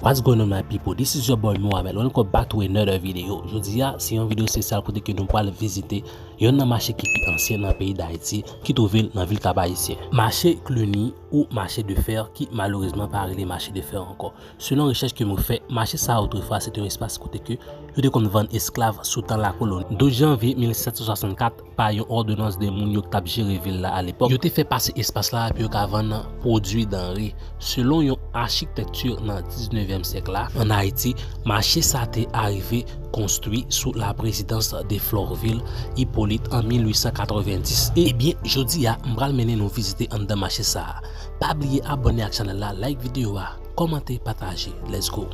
What's going on my people? This is your boy Mohamed. Welcome back to another video. Aujourd'hui, c'est une vidéo spéciale pour que nous pourrons visiter un marché qui est ancien dans le pays d'Haïti, qui trouve dans la ville Cap-Haïtien. Marché Cluny ou marché de fer qui malheureusement pas les marchés de fer encore. Selon recherche que nous fait, marché ça autrefois c'est un espace côté que nous qu'on vend esclaves sous temps la colonie. 12 janvier 1764 par une ordonnance de moun yo t'a géré ville là à l'époque. Yo te fait passer espace là puis yo ka vendre produits denrées. Selon une architecture dans 19e siècle là en Haïti, marché ça t'est arrivé construit sous la présidence de Florvil Hyppolite en 1890. Et bien, jodi a m'bral mener nous visiter en dans marché ça. Pas oublier abonner à la chaîne là, like vidéo, commenter, partager. Let's go.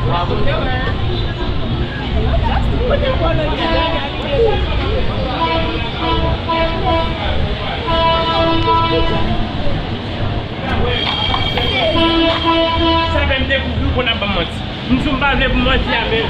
Ça va me découvrir qu'on a pas menti. Nous sommes pas venus pour mentir avec.